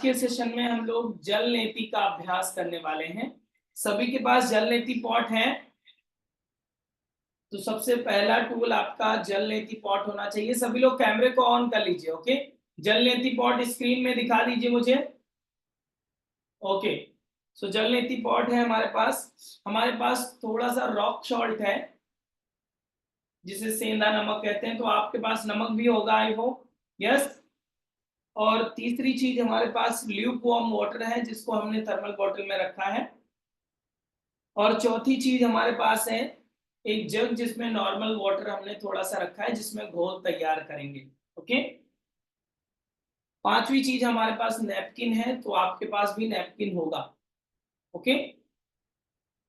के सेशन में हम लोग जल नीति का अभ्यास करने वाले हैं। सभी के पास जल नीति पॉट है, तो सबसे पहला टूल आपका जल नीति पॉट होना चाहिए। सभी लोग कैमरे को ऑन कर लीजिए। ओके, जल नीति पॉट स्क्रीन में दिखा दीजिए मुझे। ओके, सो जल नीति पॉट है हमारे पास थोड़ा सा रॉक सॉल्ट है जिसे सेंधा नमक कहते हैं, तो आपके पास नमक भी होगा आई होप। यस। और तीसरी चीज हमारे पास ल्यूक वार्म वाटर है जिसको हमने थर्मल बॉटल में रखा है। और चौथी चीज हमारे पास है एक जग जिसमें नॉर्मल वाटर हमने थोड़ा सा रखा है जिसमें घोल तैयार करेंगे। ओके, पांचवी चीज हमारे पास नैपकिन है, तो आपके पास भी नैपकिन होगा। ओके,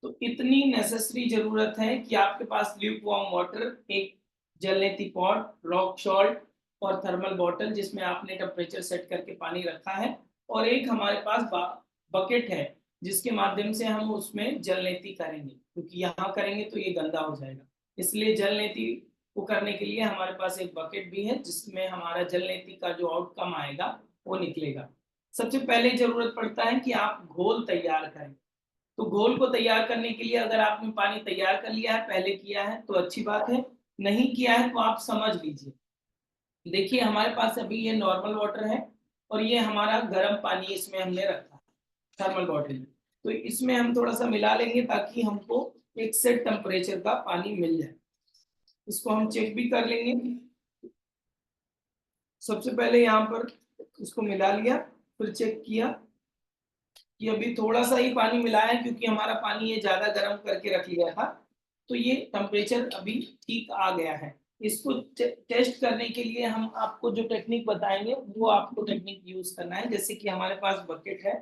तो इतनी नेसेसरी जरूरत है कि आपके पास ल्यूक वार्म वाटर, एक जलनेती पॉट, रॉक सॉल्ट और थर्मल बॉटल जिसमें आपने टेम्परेचर सेट करके पानी रखा है, और एक हमारे पास बकेट है जिसके माध्यम से हम उसमें जलनेती करेंगे, क्योंकि यहाँ करेंगे तो ये गंदा हो जाएगा। इसलिए जलनेती को करने के लिए हमारे पास एक बकेट भी है जिसमें हमारा जलनेती का जो आउटकम आएगा वो निकलेगा। सबसे पहले जरूरत पड़ता है कि आप घोल तैयार करें। तो घोल को तैयार करने के लिए अगर आपने पानी तैयार कर लिया है, पहले किया है तो अच्छी बात है, नहीं किया है तो आप समझ लीजिए। देखिए हमारे पास अभी ये नॉर्मल वाटर है और ये हमारा गर्म पानी इसमें हमने रखा है थर्मल बॉटल में। तो इसमें हम थोड़ा सा मिला लेंगे ताकि हमको एक सेट टेम्परेचर का पानी मिल जाए। इसको हम चेक भी कर लेंगे। सबसे पहले यहाँ पर इसको मिला लिया, फिर चेक किया कि अभी थोड़ा सा ही पानी मिला है क्योंकि हमारा पानी ये ज्यादा गर्म करके रख लिया था, तो ये टेम्परेचर अभी ठीक आ गया है। इसको टेस्ट करने के लिए हम आपको जो टेक्निक बताएंगे वो आपको टेक्निक यूज करना है। जैसे कि हमारे पास बकेट है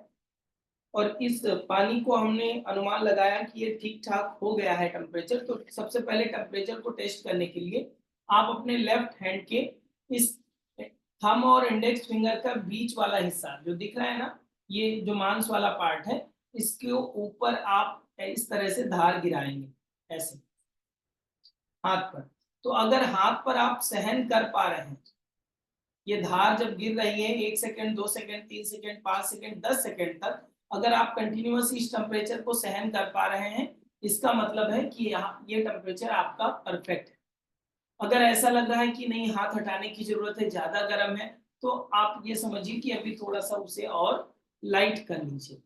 और इस पानी को हमने अनुमान लगाया कि ये ठीक ठाक हो गया है टेम्परेचर, तो सबसे पहले टेम्परेचर को टेस्ट करने के लिए आप अपने लेफ्ट हैंड के इस थंब और इंडेक्स फिंगर का बीच वाला हिस्सा जो दिख रहा है ना, ये जो मांस वाला पार्ट है, इसके ऊपर आप इस तरह से धार गिराएंगे ऐसे हाथ पर। तो अगर हाथ पर आप सहन कर पा रहे हैं, ये धार जब गिर रही है 1 second, 2 second, 3 second, 5 second, 10 second तक, अगर आप कंटिन्यूअस इस टेम्परेचर को सहन कर पा रहे हैं, इसका मतलब है कि यहाँ ये टेम्परेचर आपका परफेक्ट है। अगर ऐसा लग रहा है कि नहीं हाथ हटाने की जरूरत है, ज्यादा गर्म है, तो आप ये समझिए कि अभी थोड़ा सा उसे और लाइट कर लीजिए।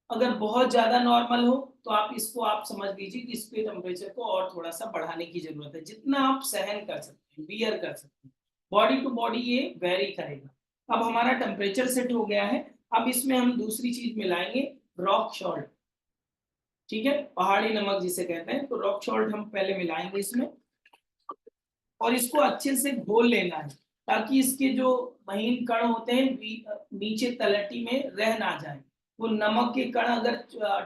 अगर बहुत ज्यादा नॉर्मल हो तो आप इसको आप समझ लीजिए कि इसके टेम्परेचर को और थोड़ा सा बढ़ाने की जरूरत है, जितना आप सहन कर सकते हैं, बियर कर सकते हैं। बॉडी टू बॉडी ये वेरी करेगा। अब हमारा टेम्परेचर सेट हो गया है, अब इसमें हम दूसरी चीज मिलाएंगे, रॉक सॉल्ट। ठीक है, पहाड़ी नमक जिसे कहते हैं, तो रॉक सॉल्ट हम पहले मिलाएंगे इसमें और इसको अच्छे से घोल लेना है ताकि इसके जो महीन कण होते हैं नीचे तलहटी में रह ना जाए। वो नमक के कण अगर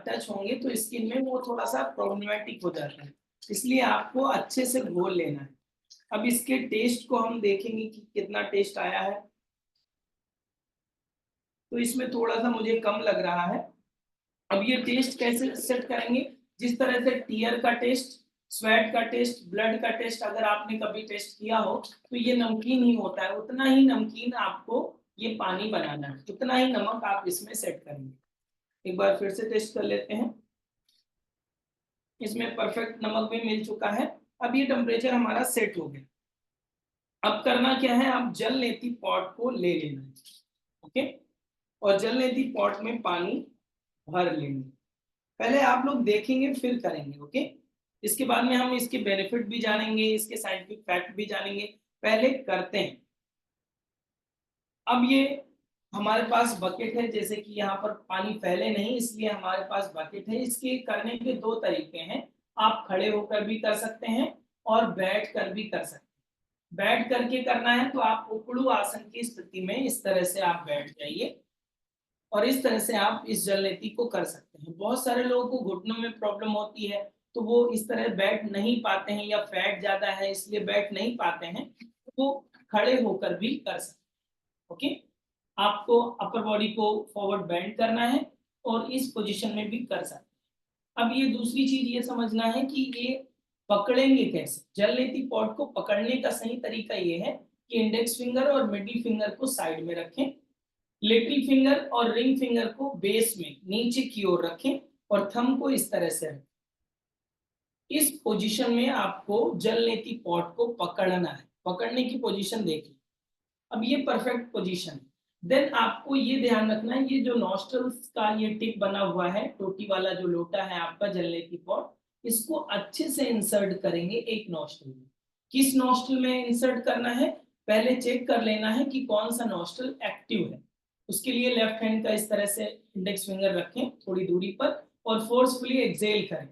टच होंगे तो स्किन में वो थोड़ा सा प्रॉब्लमेटिक हो जाता है, इसलिए आपको अच्छे से घोल लेना है। अब इसके टेस्ट को हम देखेंगे कि कितना टेस्ट आया है, तो इसमें थोड़ा सा मुझे कम लग रहा है। अब ये टेस्ट कैसे सेट करेंगे, जिस तरह से टीयर का टेस्ट, स्वेट का टेस्ट, ब्लड का टेस्ट अगर आपने कभी टेस्ट किया हो तो ये नमकीन ही होता है, उतना ही नमकीन आपको ये पानी बनाना है, उतना ही नमक आप इसमें सेट करेंगे। एक बार फिर से टेस्ट कर लेते हैं। इसमें परफेक्ट नमक भी मिल चुका है। अब ये टेम्परेचर हमारा सेट हो गया। अब करना क्या है, आप जल लेती पॉट को ले लेना है। ओके, और जल लेती पॉट में पानी भर लेंगे। पहले आप लोग देखेंगे फिर करेंगे। ओके, इसके बाद में हम इसके बेनिफिट भी जानेंगे, इसके साइंटिफिक फैक्ट भी जानेंगे, पहले करते हैं। अब ये हमारे पास बकेट है, जैसे कि यहाँ पर पानी फैले नहीं इसलिए हमारे पास बकेट है। इसके करने के दो तरीके हैं, आप खड़े होकर भी कर सकते हैं और बैठ कर भी कर सकते हैं। बैठ करके करना है तो आप उकड़ू आसन की स्थिति में इस तरह से आप बैठ जाइए और इस तरह से आप इस जलनेती को कर सकते हैं। बहुत सारे लोगों को घुटनों में प्रॉब्लम होती है तो वो इस तरह बैठ नहीं पाते हैं, या फैट ज्यादा है इसलिए बैठ नहीं पाते हैं, तो वो खड़े होकर भी कर सकते हैं। ओके, आपको अपर बॉडी को फॉरवर्ड बेंड करना है और इस पोजीशन में भी कर सकते हैं। अब ये दूसरी चीज ये समझना है कि ये पकड़ेंगे कैसे। जलनेती पॉट को पकड़ने का सही तरीका ये है कि इंडेक्स फिंगर और मिडिल फिंगर को साइड में रखें लिटिल फिंगर और रिंग फिंगर को बेस में नीचे की ओर रखें और थंब को इस तरह से रखें। इस पोजीशन में आपको जल नीति पॉट को पकड़ना है, पकड़ने की पोजीशन देखिए। अब ये परफेक्ट पोजीशन है। देन आपको ये ध्यान रखना है, ये जो नॉस्ट्रल्स का ये टिप बना हुआ है, टोटी वाला जो लोटा है आपका जल नीति पॉट, इसको अच्छे से इंसर्ट करेंगे एक नॉस्ट्रल में। किस नॉस्ट्रल में इंसर्ट करना है, पहले चेक कर लेना है कि कौन सा नॉस्ट्रल एक्टिव है। उसके लिए लेफ्ट हैंड का इस तरह से इंडेक्स फिंगर रखें थोड़ी दूरी पर और फोर्सफुली एक्सेल करें।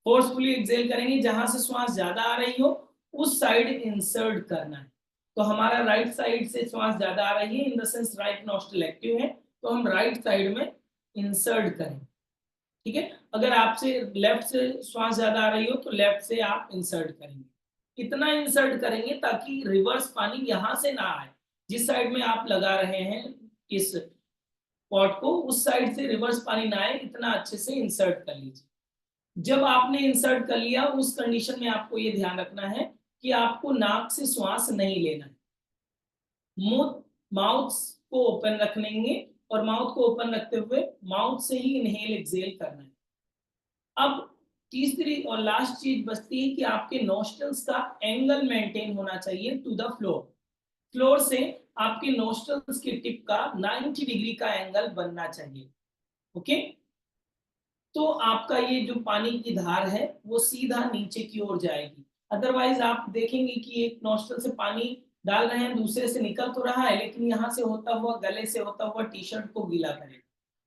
फोर्सफुली एक्सेल करेंगे, जहां से श्वास ज्यादा आ रही हो उस साइड इंसर्ट करना है। तो हमारा राइट साइड से श्वास ज्यादा आ रही है, in the sense right nostril active है, तो हम राइट साइड में इंसर्ट करें। ठीक है, अगर आपसे लेफ्ट से श्वास ज्यादा आ रही हो तो लेफ्ट से आप इंसर्ट करेंगे। इतना इंसर्ट करेंगे ताकि रिवर्स पानी यहां से ना आए, जिस साइड में आप लगा रहे हैं इस पॉट को, उस साइड से रिवर्स पानी ना आए, इतना अच्छे से इंसर्ट कर लीजिए। जब आपने इंसर्ट कर लिया, उस कंडीशन में आपको ये ध्यान रखना है कि आपको नाक से श्वास नहीं लेना है, मुंह माउथ को ओपन रख लेंगे और माउथ को ओपन रखते हुए माउथ से ही इनहेल एक्सेल करना है। अब तीसरी और लास्ट चीज बचती है कि आपके नोस्ट्रल्स का एंगल मेंटेन होना चाहिए टू द फ्लोर। फ्लोर से आपके नोस्ट्रल्स की टिप का 90 डिग्री का एंगल बनना चाहिए। ओके, तो आपका ये जो पानी की धार है वो सीधा नीचे की ओर जाएगी। अदरवाइज आप देखेंगे कि एक नोस्ट्रल से पानी डाल रहे हैं, दूसरे से निकल तो रहा है, लेकिन यहाँ से होता हुआ गले से होता हुआ टी शर्ट को गीला करेगा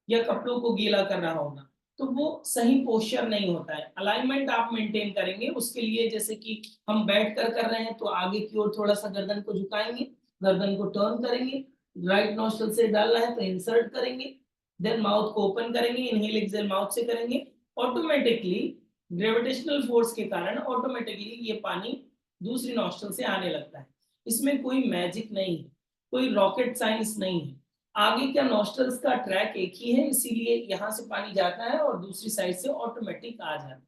या कपड़ों को गीला कर रहा होगा, तो वो सही पोस्चर नहीं होता है। अलाइनमेंट आप मेंटेन करेंगे उसके लिए, जैसे कि हम बैठ कर रहे हैं तो आगे की ओर थोड़ा सा गर्दन को झुकाएंगे, गर्दन को टर्न करेंगे, राइट नोस्ट्रल से डालना है तो इंसर्ट करेंगे, देन माउथ को ओपन करेंगे, इनहेल एक्सेल माउथ से करेंगे। ऑटोमेटिकली ग्रेविटेशनल फोर्स के कारण ऑटोमेटिकली ये पानी दूसरी नोस्ट्रल से आने लगता है। इसमें कोई मैजिक नहीं है, कोई रॉकेट साइंस नहीं है। आगे क्या नोस्ट्रल्स का ट्रैक एक ही है, इसीलिए यहाँ से पानी जाता है और दूसरी साइड से ऑटोमेटिक आ जाता है।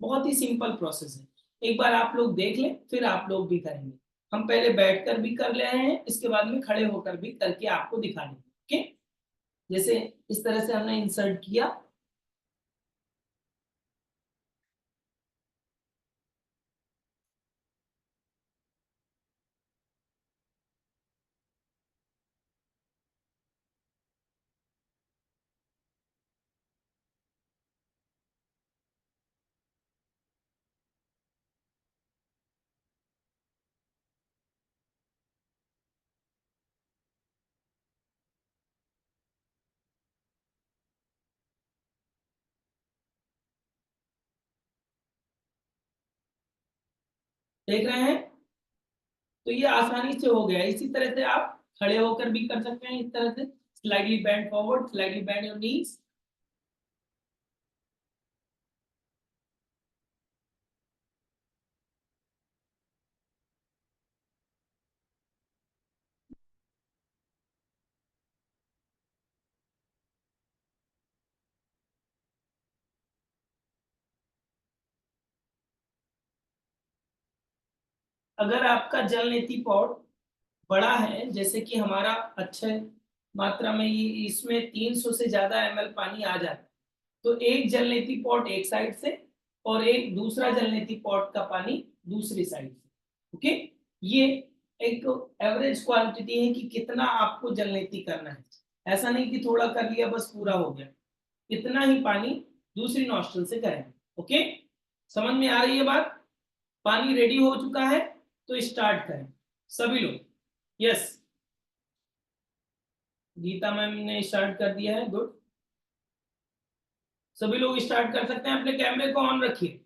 बहुत ही सिंपल प्रोसेस है, एक बार आप लोग देख लें फिर आप लोग भी करेंगे। हम पहले बैठकर भी कर ले रहे हैं, इसके बाद में खड़े होकर भी करके आपको दिखा देंगे। ओके, जैसे इस तरह से हमने इंसर्ट किया। देख रहे हैं, तो ये आसानी से हो गया। इसी तरह से आप खड़े होकर भी कर सकते हैं, इस तरह से slightly bend forward, slightly bend your knees. अगर आपका जल नीति पॉट बड़ा है, जैसे कि हमारा अच्छे मात्रा में ये इसमें 300 से ज्यादा ml पानी आ जाता है, तो एक जल नीति पॉट एक साइड से और एक दूसरा जल नीति पॉट का पानी दूसरी साइड से। ओके, ये एक एवरेज क्वांटिटी है कि कितना आपको जल नीति करना है। ऐसा नहीं कि थोड़ा कर लिया बस पूरा हो गया, इतना ही पानी दूसरी नॉस्ट्रल से करें। ओके, समझ में आ रही है बात? पानी रेडी हो चुका है तो स्टार्ट करें सभी लोग। यस, गीता मैम ने स्टार्ट कर दिया है, गुड। सभी लोग स्टार्ट कर सकते हैं, अपने कैमरे को ऑन रखिए।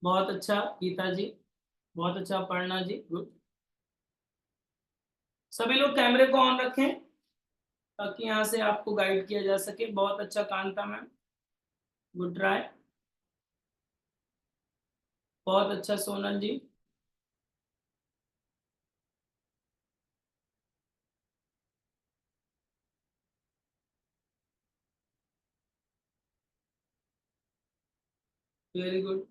बहुत अच्छा गीता जी, बहुत अच्छा अपर्णा जी, गुड। सभी लोग कैमरे को ऑन रखें ताकि यहाँ से आपको गाइड किया जा सके। बहुत अच्छा कांता मैम, गुड ट्राई। बहुत अच्छा सोनल जी। Very good.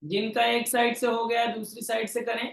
जिनका एक साइड से हो गया दूसरी साइड से करें।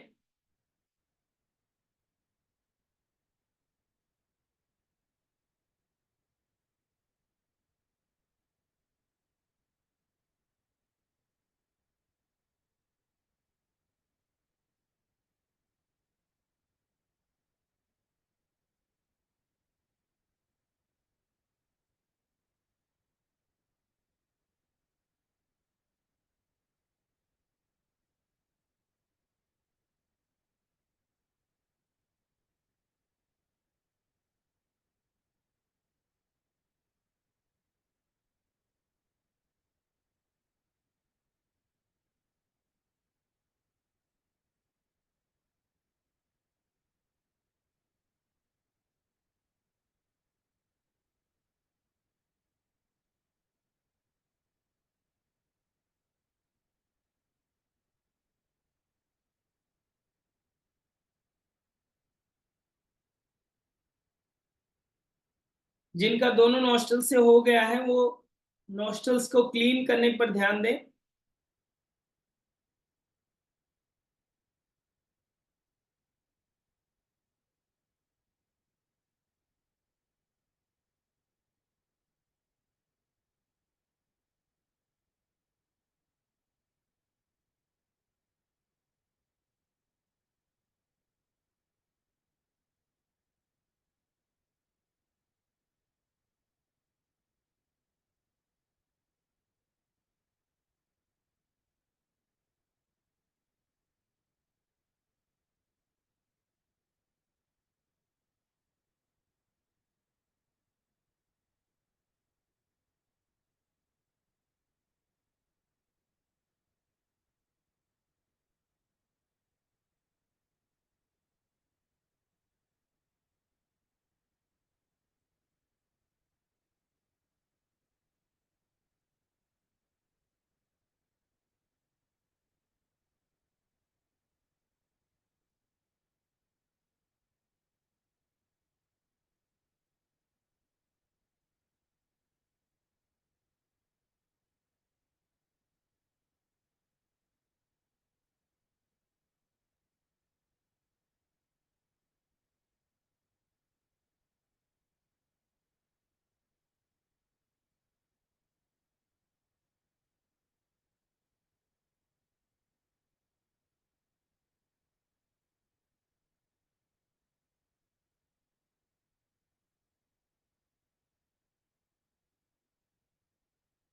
जिनका दोनों नॉस्ट्रल से हो गया है वो नॉस्ट्रल्स को क्लीन करने पर ध्यान दें।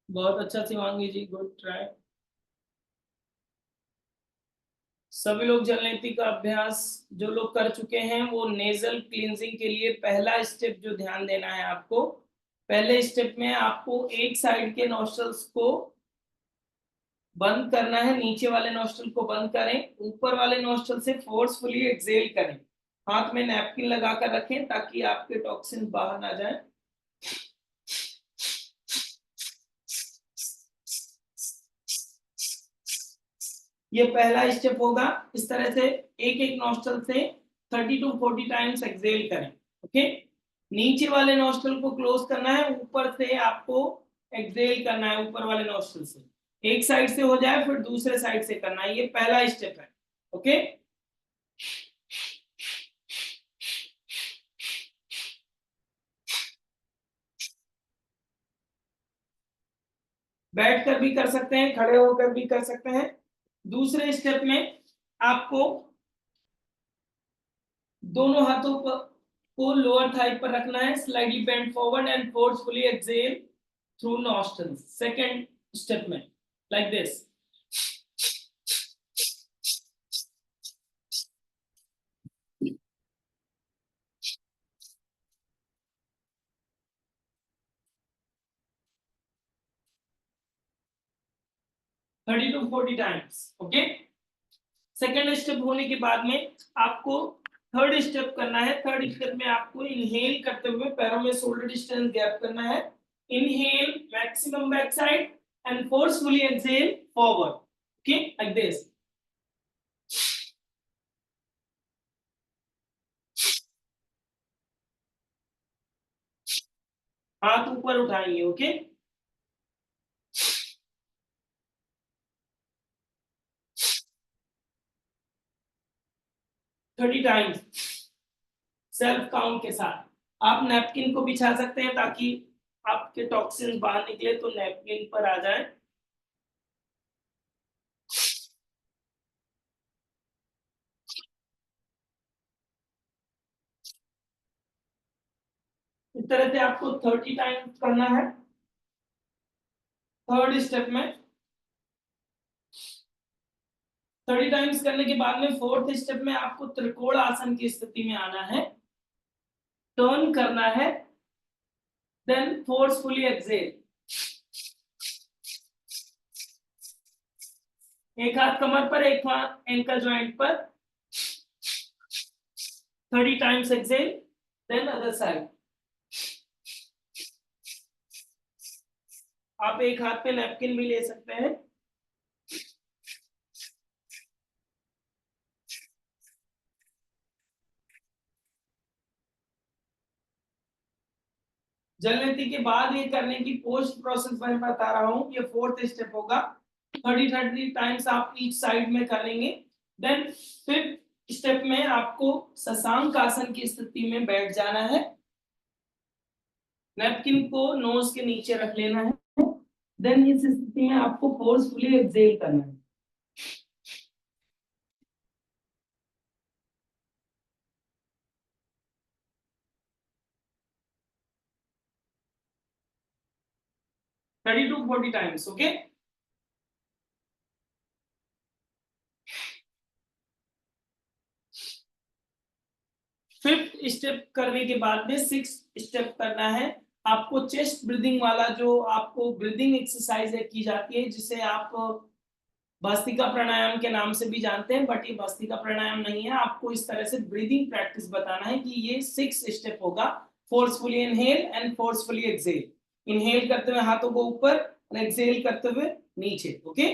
बहुत अच्छा शिवांगी जी, गुड ट्राई। सभी लोग जल नीति का अभ्यास जो लोग कर चुके हैं वो नेजल क्लींजिंग के लिए पहला स्टेप जो ध्यान देना है आपको, पहले स्टेप में आपको एक साइड के नॉस्ट्रल्स को बंद करना है, नीचे वाले नॉस्ट्रल को बंद करें, ऊपर वाले नॉस्ट्रल से फोर्सफुली एक्सहेल करें। हाथ में नैपकिन लगाकर रखें ताकि आपके टॉक्सिन बाहर ना जाए। ये पहला स्टेप होगा। इस तरह से एक एक नॉस्ट्रल से 30 to 40 टाइम्स एक्सहेल करें। ओके, नीचे वाले नॉस्ट्रल को क्लोज करना है, ऊपर से आपको एक्सहेल करना है, ऊपर वाले नॉस्ट्रल से एक साइड से हो जाए फिर दूसरे साइड से करना है। ये पहला स्टेप है। ओके, बैठ कर भी कर सकते हैं, खड़े होकर भी कर सकते हैं। दूसरे स्टेप में आपको दोनों हाथों को लोअर थाई पर रखना है, slightly bend forward and forcefully exhale through nostrils. Second step में like this. 30 to 40 times. Okay, second step होने के बाद में आपको थर्ड स्टेप करना है। थर्ड स्टेप में आपको इनहेल करते हुए पैरों में शोल्डर डिस्टेंस गैप करना है। Inhale maximum back side and forcefully exhale forward. Okay, like this. हाथ ऊपर उठाएंगे। ओके, 30 टाइम्स सेल्फ काउंट के साथ। आप नैपकिन को बिछा सकते हैं ताकि आपके टॉक्सिन बाहर निकले तो नैपकिन पर आ जाए। इस तरह से आपको 30 टाइम्स करना है। थर्ड स्टेप में 30 टाइम्स करने के बाद में फोर्थ स्टेप में आपको त्रिकोण आसन की स्थिति में आना है, टर्न करना है, देन फोर्सफुली एक्सहेल। एक हाथ कमर पर, एक हाथ एंकल जॉइंट पर। 30 times exhale, then other side. आप एक हाथ पे नैपकिन भी ले सकते हैं। जलनेती के बाद ये करने की पोस्ट प्रोसेस मैं बता रहा हूँ, ये फोर्थ स्टेप होगा। 30 टाइम्स आप ईच साइड में करेंगे। देन फिफ्थ स्टेप में आपको शशांक आसन की स्थिति में बैठ जाना है। नैपकिन को नोज के नीचे रख लेना है। देन इस स्थिति में आपको फोर्सफुली एक्सहेल करना है। Thirty two 40 times. Okay, fifth step करने के बाद में सिक्स स्टेप करना है। आपको चेस्ट ब्रीदिंग वाला जो आपको ब्रीदिंग एक्सरसाइज की जाती है, जिसे आप भस्त्रिका प्राणायाम के नाम से भी जानते हैं, बट ये भस्त्रिका प्राणायाम नहीं है। आपको इस तरह से ब्रीदिंग प्रैक्टिस बताना है कि ये 6 स्टेप होगा। Forcefully inhale and forcefully exhale. Inhale करते हुए हाथों को ऊपर और एक्सहेल करते हुए नीचे। ओके,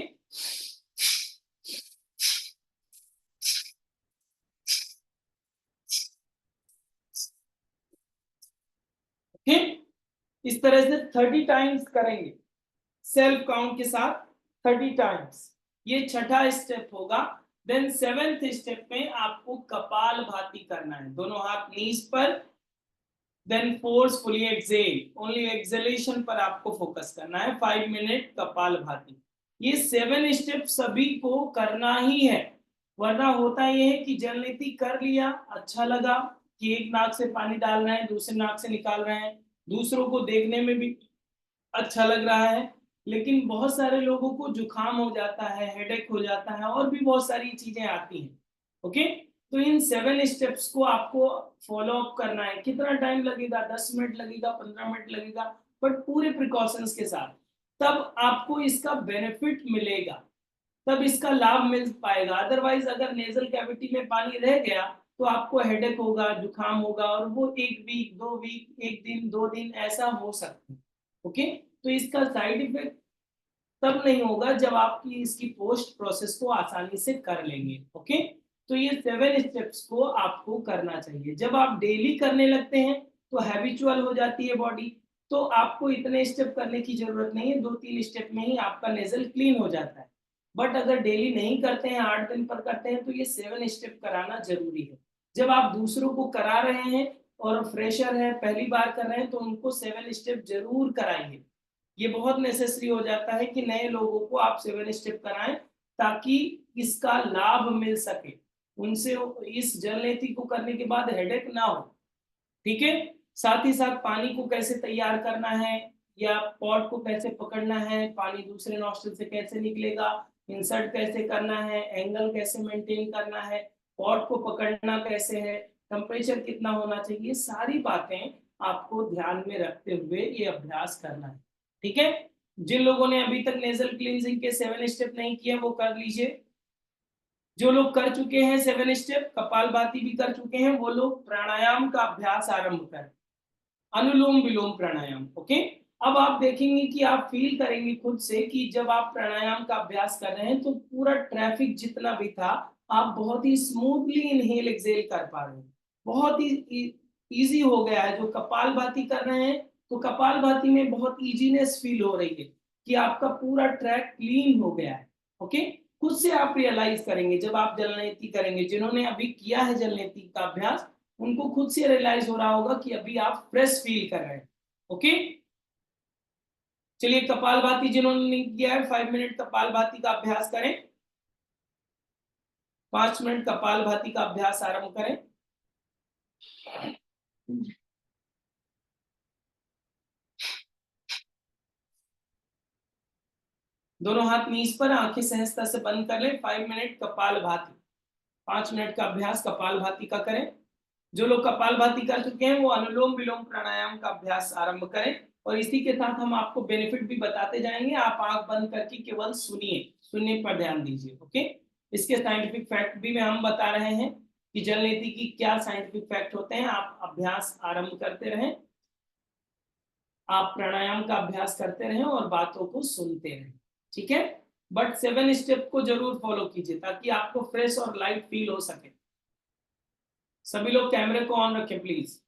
ओके, इस तरह से 30 टाइम्स करेंगे सेल्फ काउंट के साथ। 30 टाइम्स, ये छठा स्टेप होगा। देन सेवेंथ स्टेप में आपको कपाल भाती करना है, दोनों हाथ नीज पर। Then forcefully exhale, only exhalation पर आपको फोकस करना है। 5 मिनट कपाल भाती। ये 7 स्टेप सभी को करना ही है, वरना होता यह है कि जलनीति कर लिया, अच्छा लगा कि एक नाक से पानी डाल रहे हैं, दूसरे नाक से निकाल रहे हैं, दूसरों को देखने में भी अच्छा लग रहा है, लेकिन बहुत सारे लोगों को जुकाम हो जाता है, हेडेक हो जाता है, और भी बहुत सारी चीजें आती हैं। ओके, तो इन 7 स्टेप्स को आपको फॉलो अप करना है। कितना टाइम लगेगा? 10 मिनट लगेगा, 15 मिनट लगेगा, बट पूरे प्रिकॉशंस के साथ। तब आपको इसका बेनिफिट मिलेगा, तब इसका लाभ मिल पाएगा। अदरवाइज अगर नेजल कैविटी में पानी रह गया तो आपको हेडेक होगा, जुकाम होगा, और वो 1 वीक 2 वीक, 1 दिन 2 दिन ऐसा हो सकता है। ओके, तो इसका साइड इफेक्ट तब नहीं होगा जब आपकी इसकी पोस्ट प्रोसेस को आसानी से कर लेंगे। ओके, तो ये 7 स्टेप्स को आपको करना चाहिए। जब आप डेली करने लगते हैं तो हैबिचुअल हो जाती है बॉडी, तो आपको इतने स्टेप करने की जरूरत नहीं है, 2-3 स्टेप में ही आपका नेजल क्लीन हो जाता है। बट अगर डेली नहीं करते हैं, 8 दिन पर करते हैं, तो ये 7 स्टेप कराना जरूरी है। जब आप दूसरों को करा रहे हैं और फ्रेशर है, पहली बार कर रहे हैं, तो उनको 7 स्टेप जरूर कराइए। ये बहुत नेसेसरी हो जाता है कि नए लोगों को आप 7 स्टेप कराएं, ताकि इसका लाभ मिल सके, उनसे इस जल नीति को करने के बाद हेडेक ना हो। ठीक है, साथ ही साथ पानी को कैसे तैयार करना है, या पॉट को कैसे पकड़ना है, पानी दूसरे नॉस्ट्रिल से कैसे निकलेगा, इंसर्ट कैसे करना है, एंगल कैसे मेंटेन करना है, पॉट को पकड़ना कैसे है, टेम्परेचर कितना होना चाहिए, सारी बातें आपको ध्यान में रखते हुए ये अभ्यास करना है। ठीक है, जिन लोगों ने अभी तक नेजल क्लींजिंग के 7 स्टेप नहीं किए वो कर लीजिए। जो लोग कर चुके हैं 7 स्टेप, कपालभाति भी कर चुके हैं, वो लोग प्राणायाम का अभ्यास आरंभ करें, अनुलोम विलोम प्राणायाम। ओके, अब आप देखेंगे कि आप फील करेंगे खुद से कि जब आप प्राणायाम का अभ्यास कर रहे हैं तो पूरा ट्रैफिक जितना भी था आप बहुत ही स्मूथली इनहेल एक्सेल कर पा रहे हैं, बहुत ही इजी हो गया है। जो कपालभाति कर रहे हैं तो कपालभाति में बहुत इजीनेस फील हो रही है कि आपका पूरा ट्रैक क्लीन हो गया है। ओके, खुद से आप रियलाइज करेंगे जब आप जलनेति करेंगे, जिन्होंने अभी किया है जलनेति का अभ्यास उनको खुद से रियलाइज हो रहा होगा कि अभी आप फ्रेश फील कर रहे हैं। ओके, चलिए कपालभाति जिन्होंने नहीं किया है 5 मिनट कपालभाति का अभ्यास करें, 5 मिनट कपालभाति का अभ्यास आरंभ करें। दोनों हाथ नीज पर, आंखें सहजता से बंद कर लें। 5 मिनट कपालभाति, 5 मिनट का अभ्यास कपालभाति का करें। जो लोग कपालभाति कर चुके हैं वो अनुलोम विलोम प्राणायाम का अभ्यास आरंभ करें, और इसी के साथ हम आपको बेनिफिट भी बताते जाएंगे। आप आंख बंद करके केवल सुनिए, सुनने पर ध्यान दीजिए। ओके, इसके साइंटिफिक फैक्ट भी हम बता रहे हैं कि जल नीति की क्या साइंटिफिक फैक्ट होते हैं। आप अभ्यास आरंभ करते रहें, आप प्राणायाम का अभ्यास करते रहें और बातों को सुनते रहें। ठीक है, बट 7 स्टेप को जरूर फॉलो कीजिए ताकि आपको फ्रेश और लाइट फील हो सके। सभी लोग कैमरे को ऑन रखें प्लीज।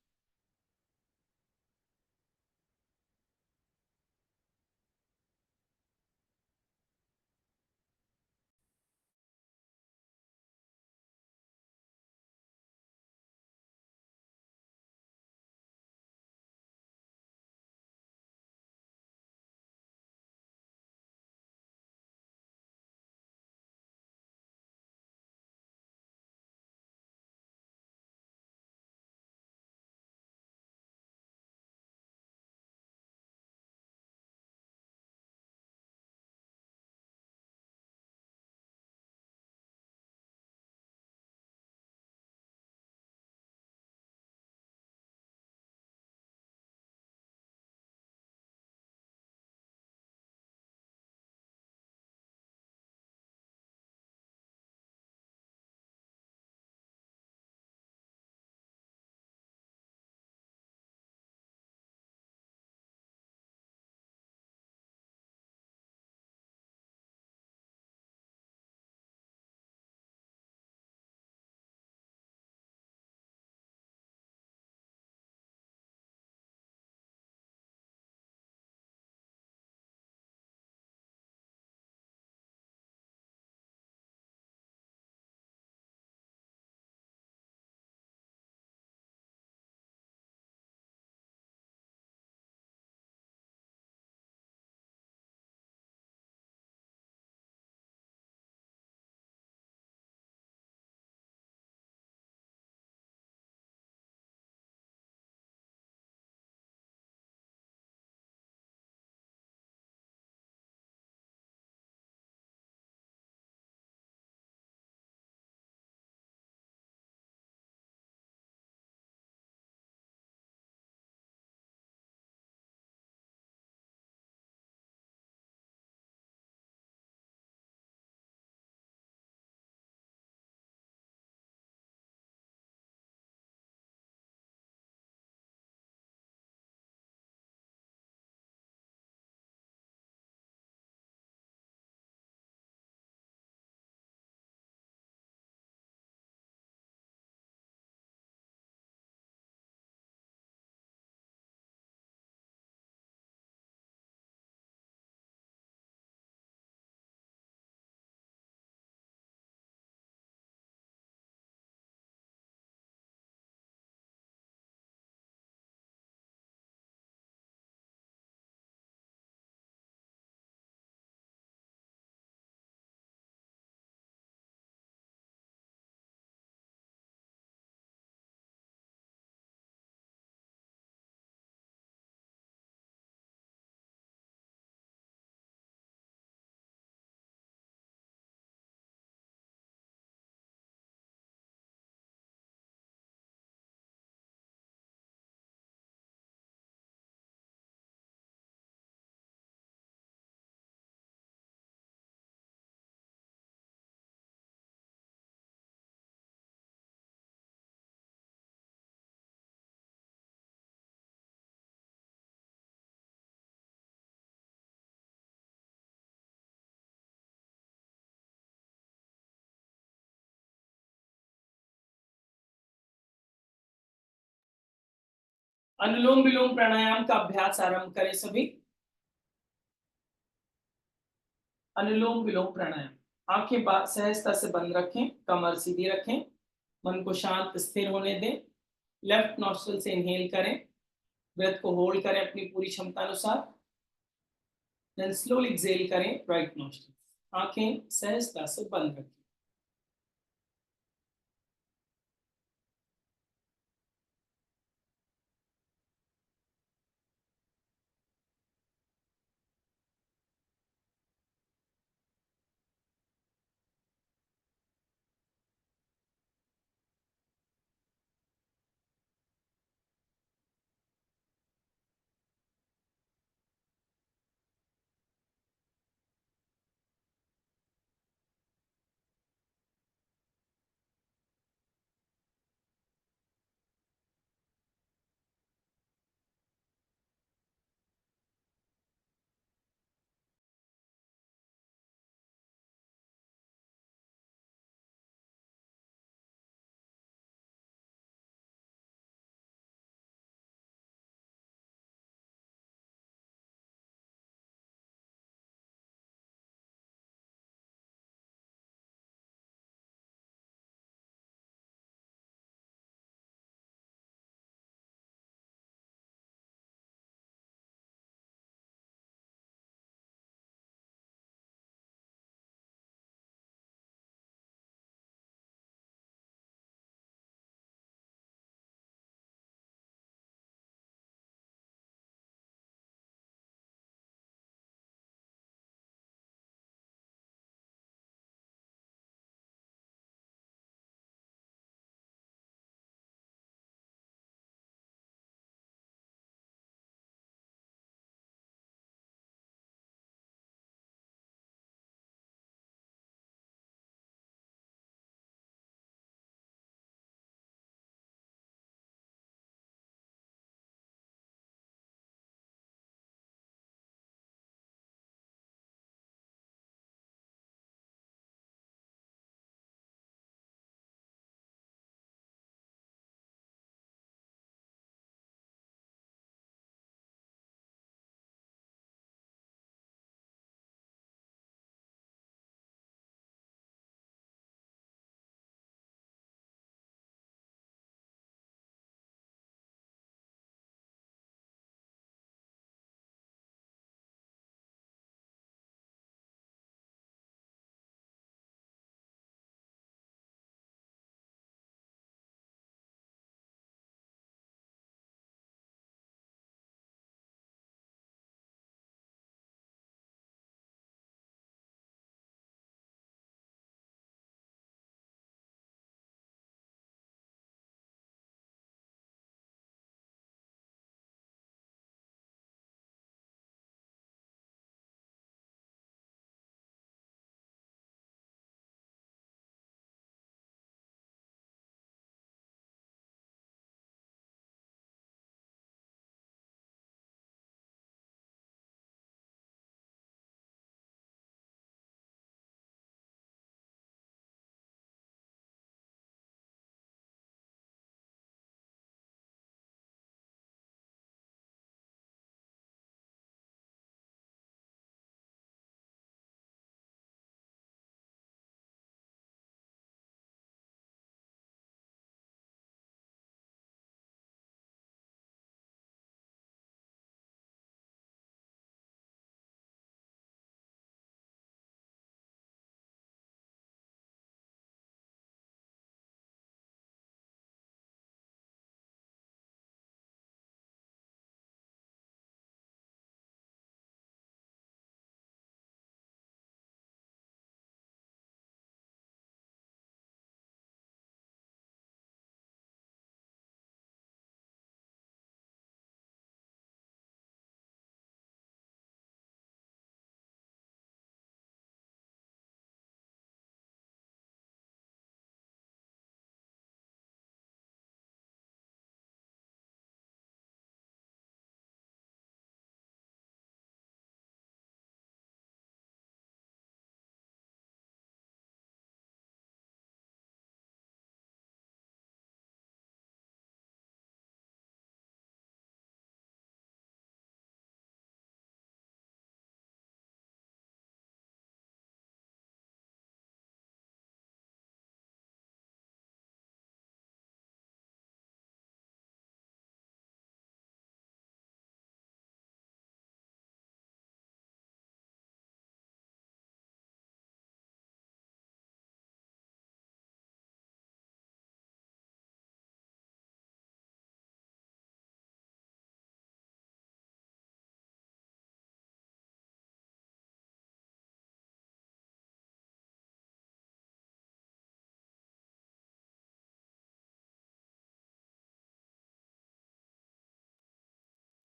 अनुलोम विलोम प्राणायाम का अभ्यास आरंभ करें सभी। अनुलोम विलोम प्राणायाम, आंखें सहजता से बंद रखें, कमर सीधी रखें, मन को शांत स्थिर होने दें। लेफ्ट नॉस्ट्रल से इनहेल करें, ब्रेथ को होल्ड करें अपनी पूरी क्षमता अनुसार, देन स्लोली एक्सहेल करें राइट नॉस्ट्रल। आंखें सहजता से बंद रखें।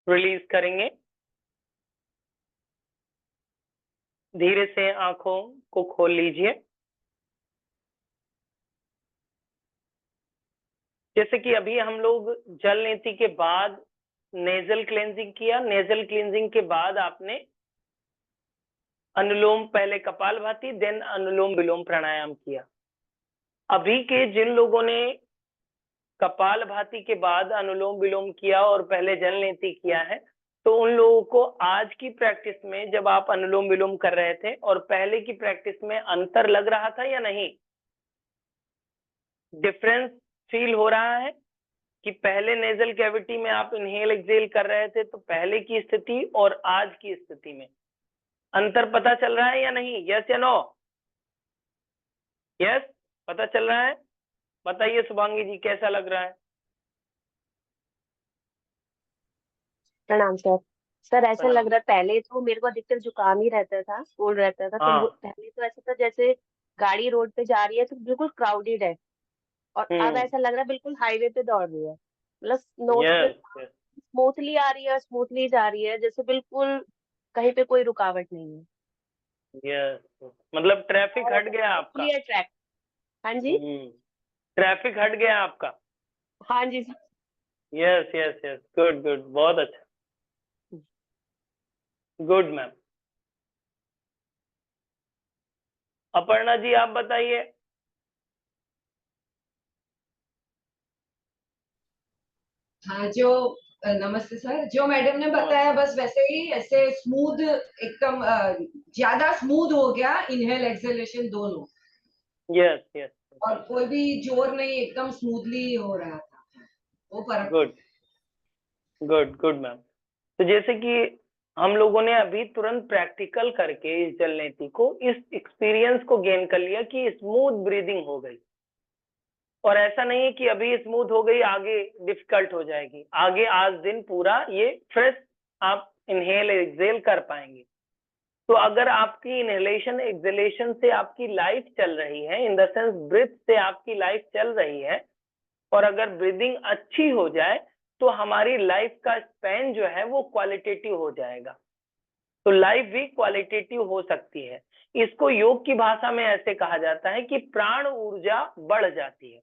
रिलीज करेंगे। धीरे से आंखों को खोल लीजिए। जैसे कि अभी हम लोग जल नीति के बाद नेजल क्लेंजिंग किया, नेजल क्लेंजिंग के बाद आपने अनुलोम, पहले कपालभाति देन अनुलोम विलोम प्राणायाम किया। अभी के जिन लोगों ने कपालभाति के बाद अनुलोम विलोम किया और पहले जल नीति किया है, तो उन लोगों को आज की प्रैक्टिस में जब आप अनुलोम विलोम कर रहे थे और पहले की प्रैक्टिस में अंतर लग रहा था या नहीं? डिफरेंस फील हो रहा है कि पहले नेजल कैविटी में आप इनहेल एक्सेल कर रहे थे तो पहले की स्थिति और आज की स्थिति में अंतर पता चल रहा है या नहीं? यस या नो? यस, पता चल रहा है? बताइए शुभांगी जी, कैसा लग रहा है? प्रणाम सर। सर ऐसा लग रहा है, पहले तो मेरे को अधिकतर जुकाम ही रहता था, कोल्ड रहता था, तो हाँ। पहले तो ऐसा था जैसे गाड़ी रोड पे जा रही है तो बिल्कुल क्राउडेड है, और अब ऐसा लग रहा है बिल्कुल हाईवे पे दौड़ रही है। मतलब नोज पे यस यस स्मूथली आ रही है, स्मूथली जा रही है, जैसे बिल्कुल कहीं पे कोई रुकावट नहीं है। यस, मतलब ट्रैफिक और हट गया आपका। Clear track. हाँ जी। ट्रैफिक हट गया आपका। हाँ जी sir. Yes yes yes, good good, बहुत अच्छा, गुड मैम। अपर्णा जी आप बताइए। हाँ, नमस्ते सर, जो मैडम ने बताया बस वैसे ही, ऐसे स्मूथ एकदम, ज्यादा स्मूथ हो गया, इनहेल एक्सेलेशन दोनों। यस यस, और कोई भी जोर नहीं, एकदम स्मूथली हो रहा था, वो फर्क। Good good good ma'am. तो जैसे कि हम लोगों ने अभी तुरंत प्रैक्टिकल करके इस जल नीति को, इस एक्सपीरियंस को गेन कर लिया कि स्मूथ ब्रीदिंग हो गई, और ऐसा नहीं है कि अभी स्मूथ हो गई आगे डिफिकल्ट हो जाएगी। आगे आज दिन पूरा ये फ्रेश आप इनहेल एक्सेल कर पाएंगे। तो अगर आपकी इनहेलेशन एक्सेलेशन से आपकी लाइफ चल रही है, इन द सेंस ब्रीथ से आपकी लाइफ चल रही है, और अगर ब्रीदिंग अच्छी हो जाए तो हमारी लाइफ का स्पैन जो है वो क्वालिटेटिव हो जाएगा। तो लाइफ भी क्वालिटेटिव हो सकती है। इसको योग की भाषा में ऐसे कहा जाता है कि प्राण ऊर्जा बढ़ जाती है।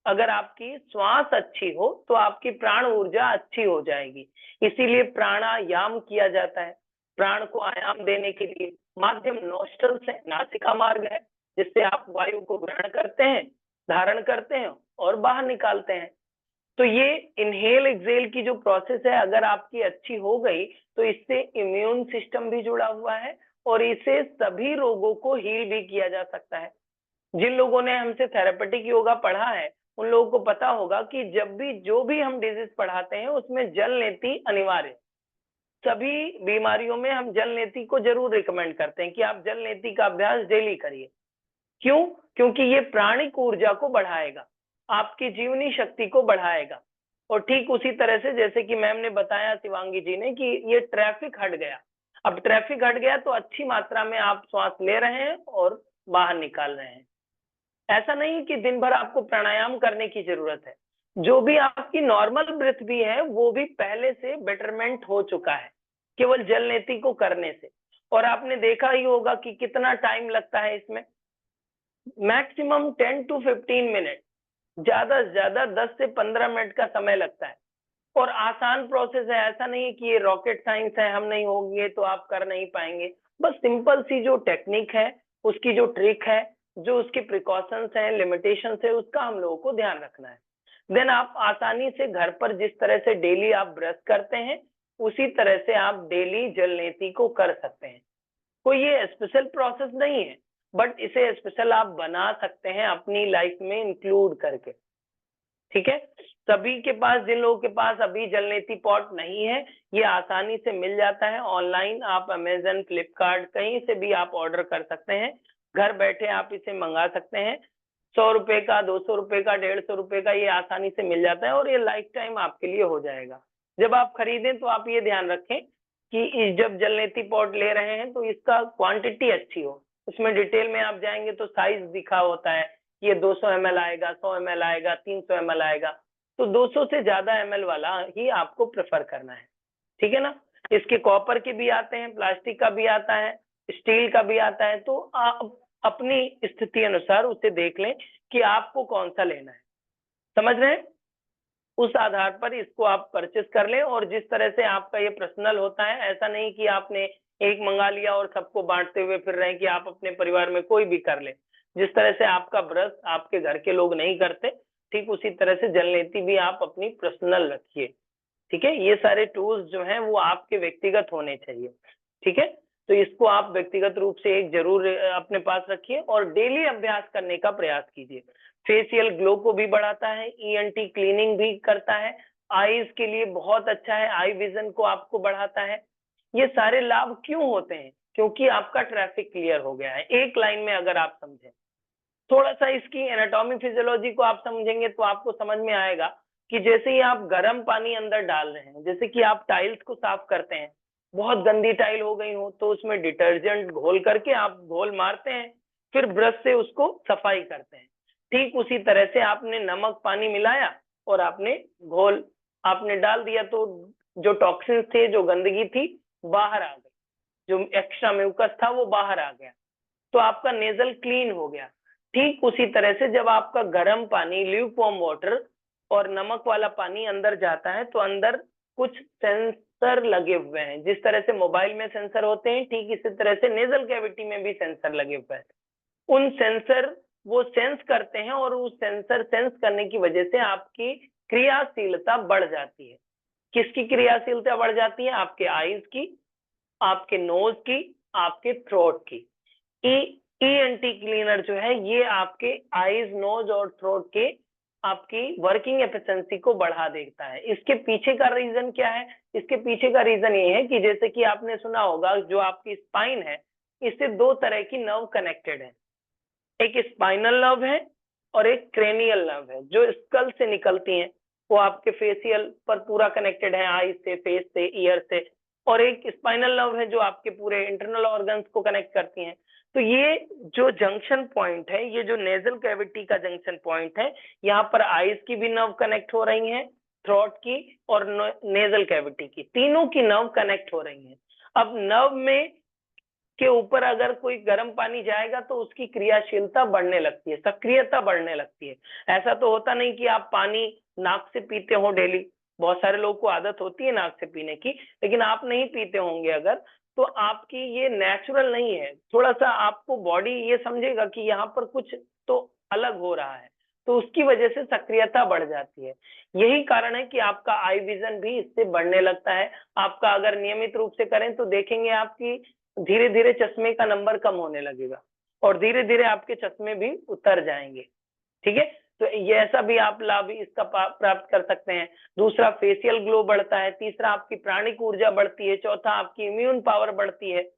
अगर आपकी श्वास अच्छी हो तो आपकी प्राण ऊर्जा अच्छी हो जाएगी। इसीलिए प्राणायाम किया जाता है। प्राण को आयाम देने के लिए माध्यम नोस्ट्रल से, नासिका मार्ग है, जिससे आप वायु को ग्रहण करते हैं, धारण करते हैं और बाहर निकालते हैं। तो ये इनहेल एक्सेल की जो प्रोसेस है, अगर आपकी अच्छी हो गई तो इससे इम्यून सिस्टम भी जुड़ा हुआ है और इससे सभी रोगों को हील भी किया जा सकता है। जिन लोगों ने हमसे थेरेपेटिक योगा पढ़ा है उन लोगों को पता होगा कि जब भी जो भी हम डिजीज पढ़ाते हैं उसमें जल नीति अनिवार्य। सभी बीमारियों में हम जल नीति को जरूर रिकमेंड करते हैं कि आप जल नीति का अभ्यास डेली करिए। क्यों? क्योंकि ये प्राणिक ऊर्जा को बढ़ाएगा, आपकी जीवनी शक्ति को बढ़ाएगा। और ठीक उसी तरह से जैसे कि मैम ने बताया, शिवांगी जी ने, कि ये ट्रैफिक हट गया। अब ट्रैफिक हट गया तो अच्छी मात्रा में आप श्वास ले रहे हैं और बाहर निकाल रहे हैं। ऐसा नहीं कि दिन भर आपको प्राणायाम करने की जरूरत है। जो भी आपकी नॉर्मल ब्रेथ भी है वो भी पहले से बेटरमेंट हो चुका है केवल जल नीति को करने से। और आपने देखा ही होगा कि कितना टाइम लगता है इसमें, मैक्सिमम 10 to 15 मिनट, ज्यादा से ज्यादा 10 से 15 मिनट का समय लगता है। और आसान प्रोसेस है, ऐसा नहीं है कि ये रॉकेट साइंस है, हम नहीं होंगे तो आप कर नहीं पाएंगे। बस सिंपल सी जो टेक्निक है, उसकी जो ट्रिक है, जो उसके प्रिकॉशंस हैं, लिमिटेशंस है, उसका हम लोगों को ध्यान रखना है। देन आप आसानी से घर पर जिस तरह से डेली आप ब्रश करते हैं उसी तरह से आप डेली जल नीति को कर सकते हैं। कोई ये स्पेशल प्रोसेस नहीं है, बट इसे स्पेशल आप बना सकते हैं अपनी लाइफ में इंक्लूड करके। ठीक है, सभी के पास, जिन लोगों के पास अभी जल नीति पॉट नहीं है, ये आसानी से मिल जाता है ऑनलाइन। आप अमेजन, फ्लिपकार्ट, कहीं से भी आप ऑर्डर कर सकते हैं। घर बैठे आप इसे मंगा सकते हैं। 100 रुपए का, 200 रुपए का, 150 रुपए का, ये आसानी से मिल जाता है और ये लाइफ टाइम आपके लिए हो जाएगा। जब आप खरीदें तो आप ये ध्यान रखें कि जब जल नीति पॉट ले रहे हैं तो इसका क्वांटिटी अच्छी हो। उसमें डिटेल में आप जाएंगे तो साइज दिखा होता है, ये 200 ml आएगा, 100 ml आएगा, 300 ml आएगा। तो 200 से ज्यादा ml वाला ही आपको प्रेफर करना है। ठीक है ना। इसके कॉपर के भी आते हैं, प्लास्टिक का भी आता है, स्टील का भी आता है। तो आप अपनी स्थिति अनुसार उसे देख लें कि आपको कौन सा लेना है, समझ रहे हैं। उस आधार पर इसको आप परचेस कर लें। और जिस तरह से आपका ये पर्सनल होता है, ऐसा नहीं कि आपने एक मंगा लिया और सबको बांटते हुए फिर रहे कि आप अपने परिवार में कोई भी कर ले। जिस तरह से आपका ब्रश आपके घर के लोग नहीं करते, ठीक उसी तरह से जलनेती भी आप अपनी पर्सनल रखिए, ठीक है। ये सारे टूल्स जो हैं वो आपके व्यक्तिगत होने चाहिए, ठीक है। तो इसको आप व्यक्तिगत रूप से एक जरूर अपने पास रखिए और डेली अभ्यास करने का प्रयास कीजिए। फेशियल ग्लो को भी बढ़ाता है, ईएनटी क्लीनिंग भी करता है, आईज के लिए बहुत अच्छा है, आई विजन को आपको बढ़ाता है। ये सारे लाभ क्यों होते हैं? क्योंकि आपका ट्रैफिक क्लियर हो गया है। एक लाइन में अगर आप समझें, थोड़ा सा इसकी एनाटॉमी फिजियोलॉजी को आप समझेंगे तो आपको समझ में आएगा कि जैसे ही आप गर्म पानी अंदर डाल रहे हैं, जैसे कि आप टाइल्स को साफ करते हैं, बहुत गंदी टाइल हो गई हो तो उसमें डिटर्जेंट घोल करके आप घोल मारते हैं, फिर ब्रश से उसको सफाई करते हैं। ठीक उसी तरह से आपने नमक पानी मिलाया और आपने घोल आपने डाल दिया, तो जो टॉक्सिन्स थे, जो गंदगी थी, बाहर आ गई, जो एक्स्ट्रा म्यूकस था वो बाहर आ गया, तो आपका नेजल क्लीन हो गया। ठीक उसी तरह से जब आपका गर्म पानी, ल्यूकवार्म वाटर और नमक वाला पानी अंदर जाता है तो अंदर कुछ सेंसर लगे हुए हैं। जिस तरह से मोबाइल में सेंसर होते हैं, ठीक इसी तरह से नेजल कैविटी में भी सेंसर लगे हुए हैं। उन सेंसर वो सेंस करते हैं और उस सेंसर सेंस करने की वजह से आपकी क्रियाशीलता बढ़ जाती है। किसकी क्रियाशीलता बढ़ जाती है? आपके आईज की, आपके नोज की, आपके थ्रोट की। ईएनटी क्लीनर जो है ये आपके आईज, नोज और थ्रोट के आपकी वर्किंग एफिशिएंसी को बढ़ा देता है। इसके पीछे का रीजन क्या है? इसके पीछे का रीजन ये है कि जैसे कि आपने सुना होगा, जो आपकी स्पाइन है, इससे दो तरह की नर्व कनेक्टेड है। एक स्पाइनल नर्व है और एक क्रेनियल नर्व है, जो स्कल से निकलती हैं। वो आपके फेशियल पर पूरा कनेक्टेड है, आई से, फेस से, ईयर से। और एक स्पाइनल नर्व है जो आपके पूरे इंटरनल ऑर्गन्स को कनेक्ट करती हैं। तो ये जो जंक्शन पॉइंट है, ये जो नेजल कैविटी का जंक्शन पॉइंट है, यहाँ पर आईज की भी नर्व कनेक्ट हो रही है, थ्रोट की और नेजल कैविटी की, तीनों की नर्व कनेक्ट हो रही है। अब नर्व में के ऊपर अगर कोई गर्म पानी जाएगा तो उसकी क्रियाशीलता बढ़ने लगती है, सक्रियता बढ़ने लगती है। ऐसा तो होता नहीं कि आप पानी नाक से पीते हो डेली, बहुत सारे लोगों को आदत होती है नाक से पीने की, लेकिन आप नहीं पीते होंगे अगर, तो आपकी ये नेचुरल नहीं है। थोड़ा सा आपको बॉडी ये समझेगा कि यहाँ पर कुछ तो अलग हो रहा है, तो उसकी वजह से सक्रियता बढ़ जाती है। यही कारण है कि आपका आई विजन भी इससे बढ़ने लगता है। आपका अगर नियमित रूप से करें तो देखेंगे आपकी धीरे धीरे चश्मे का नंबर कम होने लगेगा और धीरे धीरे आपके चश्मे भी उतर जाएंगे, ठीक है। तो ये ऐसा भी आप लाभ इसका प्राप्त कर सकते हैं। दूसरा, फेशियल ग्लो बढ़ता है। तीसरा, आपकी प्राणिक ऊर्जा बढ़ती है। चौथा, आपकी इम्यून पावर बढ़ती है।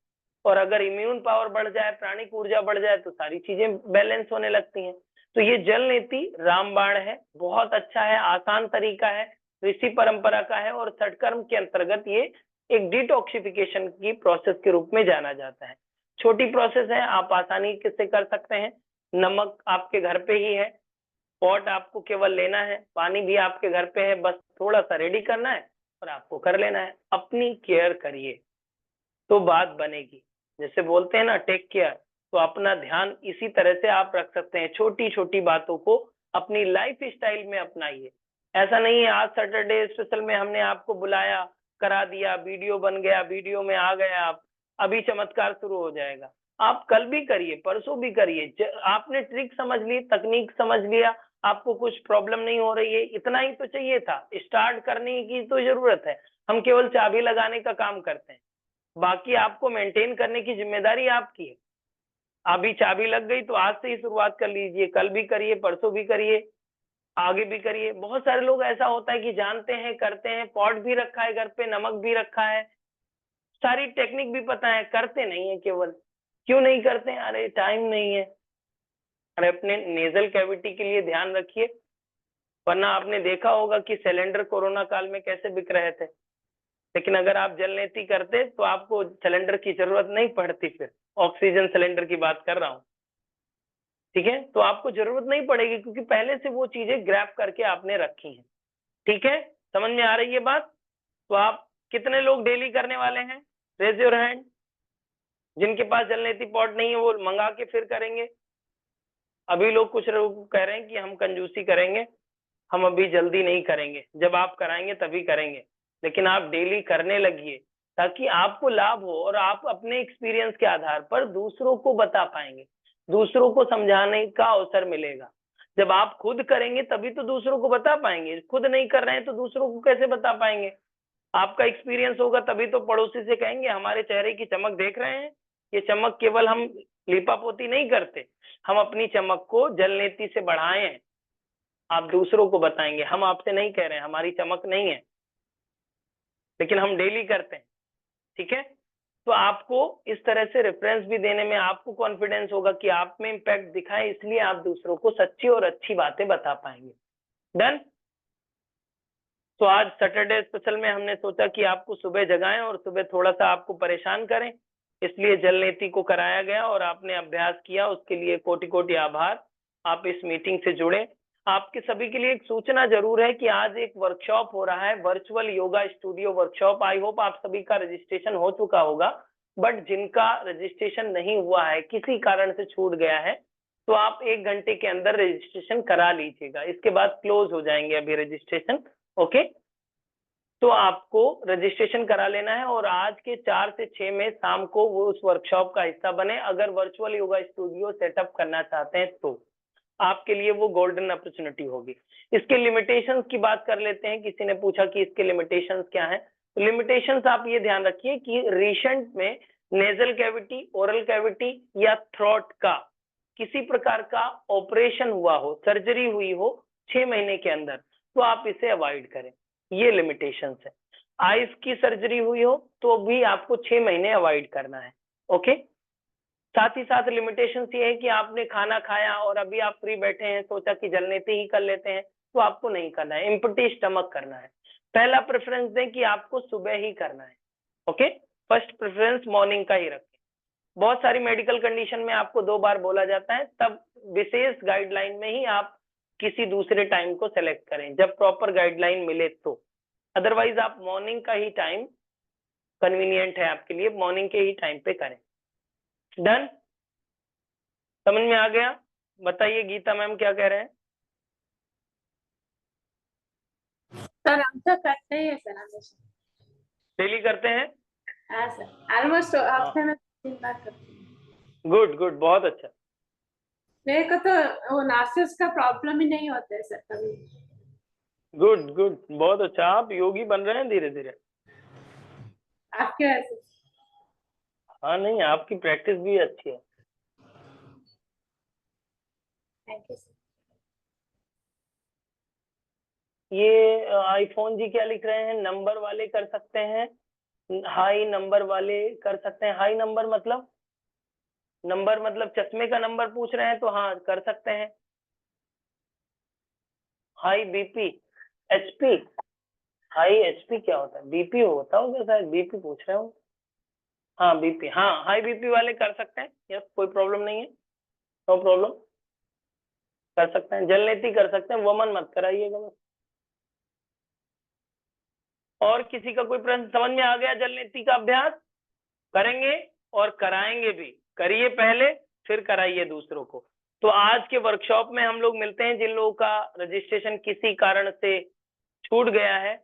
और अगर इम्यून पावर बढ़ जाए, प्राणिक ऊर्जा बढ़ जाए, तो सारी चीजें बैलेंस होने लगती हैं। तो ये जल नीति रामबाण है, बहुत अच्छा है, आसान तरीका है, ऋषि परंपरा का है और षटकर्म के अंतर्गत ये एक डिटॉक्सिफिकेशन की प्रोसेस के रूप में जाना जाता है। छोटी प्रोसेस है, आप आसानी से कर सकते हैं। नमक आपके घर पे ही है, पॉट आपको केवल लेना है, पानी भी आपके घर पे है, बस थोड़ा सा रेडी करना है और आपको कर लेना है। अपनी केयर करिए तो बात बनेगी। जैसे बोलते हैं ना, टेक केयर, तो अपना ध्यान इसी तरह से आप रख सकते हैं। छोटी छोटी बातों को अपनी लाइफ स्टाइल में अपनाइए। ऐसा नहीं है आज सैटरडे स्पेशल में हमने आपको बुलाया, करा दिया, वीडियो बन गया, वीडियो में आ गए आप, अभी चमत्कार शुरू हो जाएगा। आप कल भी करिए, परसों भी करिए। आपने ट्रिक समझ ली, तकनीक समझ लिया, आपको कुछ प्रॉब्लम नहीं हो रही है, इतना ही तो चाहिए था। स्टार्ट करने की तो जरूरत है, हम केवल चाबी लगाने का काम करते हैं, बाकी आपको मेंटेन करने की जिम्मेदारी आपकी है। अभी चाबी लग गई तो आज से ही शुरुआत कर लीजिए, कल भी करिए, परसों भी करिए, आगे भी करिए। बहुत सारे लोग ऐसा होता है कि जानते हैं, करते हैं, पॉट भी रखा है घर पे, नमक भी रखा है, सारी टेक्निक भी पता है, करते नहीं है। केवल क्यों नहीं करते? अरे टाइम नहीं है। अरे अपने नेजल कैविटी के लिए ध्यान रखिए, वरना आपने देखा होगा कि सिलेंडर कोरोना काल में कैसे बिक रहे थे। लेकिन अगर आप जल नीति करते तो आपको सिलेंडर की जरूरत नहीं पड़ती। फिर ऑक्सीजन सिलेंडर की बात कर रहा हूँ, ठीक है। तो आपको जरूरत नहीं पड़ेगी क्योंकि पहले से वो चीजें ग्रैब करके आपने रखी हैं, ठीक है। समझ में आ रही है बात? तो आप कितने लोग डेली करने वाले हैं? Raise your hand. जिनके पास जलनेती पॉट नहीं है वो मंगा के फिर करेंगे। अभी लोग कुछ लोग कह रहे हैं कि हम कंजूसी करेंगे, हम अभी जल्दी नहीं करेंगे, जब आप कराएंगे तभी करेंगे। लेकिन आप डेली करने लगिए ताकि आपको लाभ हो और आप अपने एक्सपीरियंस के आधार पर दूसरों को बता पाएंगे, दूसरों को समझाने का अवसर मिलेगा। जब आप खुद करेंगे तभी तो दूसरों को बता पाएंगे, खुद नहीं कर रहे हैं तो दूसरों को कैसे बता पाएंगे? आपका एक्सपीरियंस होगा तभी तो पड़ोसी से कहेंगे हमारे चेहरे की चमक देख रहे हैं, ये चमक केवल हम लिपापोती नहीं करते, हम अपनी चमक को जलनेती से बढ़ाए हैं। आप दूसरों को बताएंगे, हम आपसे नहीं कह रहे हैं हमारी चमक नहीं है, लेकिन हम डेली करते हैं। ठीक है, तो आपको इस तरह से रेफरेंस भी देने में आपको कॉन्फिडेंस होगा कि आप में इम्पैक्ट दिखाए, इसलिए आप दूसरों को सच्ची और अच्छी बातें बता पाएंगे। डन। तो आज सैटरडे स्पेशल में हमने सोचा कि आपको सुबह जगाएं और सुबह थोड़ा सा आपको परेशान करें, इसलिए जलनेती को कराया गया और आपने अभ्यास किया, उसके लिए कोटि कोटि आभार। आप इस मीटिंग से जुड़े। आपके सभी के लिए एक सूचना जरूर है कि आज एक वर्कशॉप हो रहा है, virtual yoga studio workshop. I hope आप सभी का रजिस्ट्रेशन हो चुका होगा, बट जिनका रजिस्ट्रेशन नहीं हुआ है, किसी कारण से छूट गया है, तो आप 1 घंटे के अंदर रजिस्ट्रेशन करा लीजिएगा। इसके बाद क्लोज हो जाएंगे अभी रजिस्ट्रेशन। ओके, तो आपको रजिस्ट्रेशन करा लेना है और आज के 4 से 6 में शाम को वो उस वर्कशॉप का हिस्सा बने। अगर वर्चुअल योगा स्टूडियो सेटअप करना चाहते हैं तो आपके लिए वो गोल्डन अपॉर्चुनिटी होगी। इसके लिमिटेशंस की बात कर लेते हैं। किसी ने पूछा कि इसके लिमिटेशंस क्या है, तो लिमिटेशंस आप ये ध्यान रखिए कि रिसेंट में नेजल कैविटी, ओरल कैविटी या थ्रोट का किसी प्रकार का ऑपरेशन हुआ हो, सर्जरी हुई हो 6 महीने के अंदर, तो आप इसे अवॉइड करें। ये लिमिटेशंस है। आईज की सर्जरी हुई हो तो भी आपको 6 महीने अवॉइड करना है। ओके, साथ ही साथ लिमिटेशंस ये है कि आपने खाना खाया और अभी आप फ्री बैठे हैं, सोचा कि जलनेती ही कर लेते हैं, तो आपको नहीं करना है, एम्प्टी स्टमक करना है। पहला प्रेफरेंस दें कि आपको सुबह ही करना है। ओके, फर्स्ट प्रेफरेंस मॉर्निंग का ही रखें। बहुत सारी मेडिकल कंडीशन में आपको 2 बार बोला जाता है, तब विशेष गाइडलाइन में ही आप किसी दूसरे टाइम को सेलेक्ट करें जब प्रॉपर गाइडलाइन मिले तो। अदरवाइज आप मॉर्निंग का ही टाइम कन्वीनियंट है आपके लिए, मॉर्निंग के ही टाइम पे करें। डन, समझ में आ गया? बताइए गीता मैम क्या कह रहे हैं? सर हम तो करते हैं सर, हमेशा डेली करते हैं? हाँ सर, ऑलमोस्ट हफ्ते में 3 बार करते हैं। गुड गुड, बहुत अच्छा। मेरे को तो वो नासिस का प्रॉब्लम ही नहीं होता है सर कभी। गुड गुड, बहुत अच्छा। आप योगी बन रहे हैं धीरे धीरे। आपके वजह से। हाँ, नहीं आपकी प्रैक्टिस भी अच्छी है। Thank you sir. ये आईफोन जी क्या लिख रहे हैं? नंबर वाले कर सकते हैं, हाई नंबर वाले कर सकते हैं। हाई नंबर मतलब? नंबर मतलब चश्मे का नंबर पूछ रहे हैं, तो हाँ कर सकते हैं। High BP, HP, high HP क्या होता है? बीपी होता होगा शायद, बीपी पूछ रहे हो। हाँ बीपी, हाँ हाई बीपी वाले कर सकते हैं, यस कोई प्रॉब्लम नहीं है, नो प्रॉब्लम, कर सकते हैं। जलनेती कर सकते हैं, वमन मत कराइएगा बस। और किसी का कोई प्रश्न? समझ में आ गया? जलनेती का अभ्यास करेंगे और कराएंगे भी, करिए पहले फिर कराइए दूसरों को। तो आज के वर्कशॉप में हम लोग मिलते हैं। जिन लोगों का रजिस्ट्रेशन किसी कारण से छूट गया है,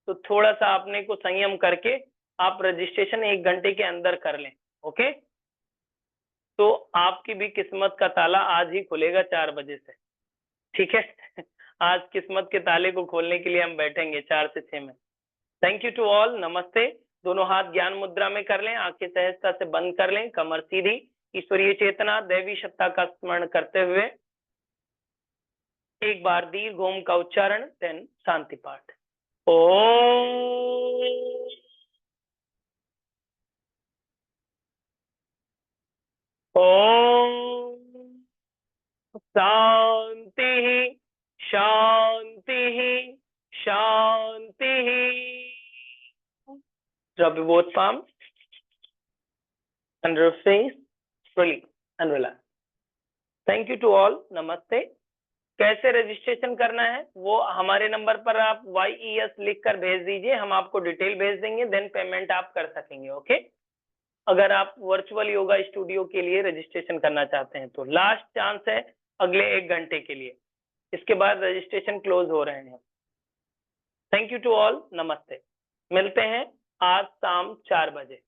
तो थोड़ा सा अपने को संयम करके आप रजिस्ट्रेशन 1 घंटे के अंदर कर लें। ओके, तो आपकी भी किस्मत का ताला आज ही खुलेगा 4 बजे से। ठीक है आज किस्मत के ताले को खोलने के लिए हम बैठेंगे 4 से 6 में। थैंक यू टू ऑल, नमस्ते। दोनों हाथ ज्ञान मुद्रा में कर लें, आंखें सहजता से बंद कर लें, कमर सीधी, ईश्वरीय चेतना दैवी सत्ता का स्मरण करते हुए एक बार दीर्घ ओम का उच्चारण, देन शांति पाठ। ओम ओम शांति शांति शांति। Drop your both palms under your face, release and relax. Thank you to all. Namaste. कैसे रजिस्ट्रेशन करना है वो हमारे नंबर पर आप YES लिख कर भेज दीजिए, हम आपको डिटेल भेज देंगे, देन पेमेंट आप कर सकेंगे। ओके, अगर आप वर्चुअल योगा स्टूडियो के लिए रजिस्ट्रेशन करना चाहते हैं तो लास्ट चांस है अगले 1 घंटे के लिए, इसके बाद रजिस्ट्रेशन क्लोज हो रहे हैं। थैंक यू टू ऑल, नमस्ते। मिलते हैं आज शाम 4 बजे।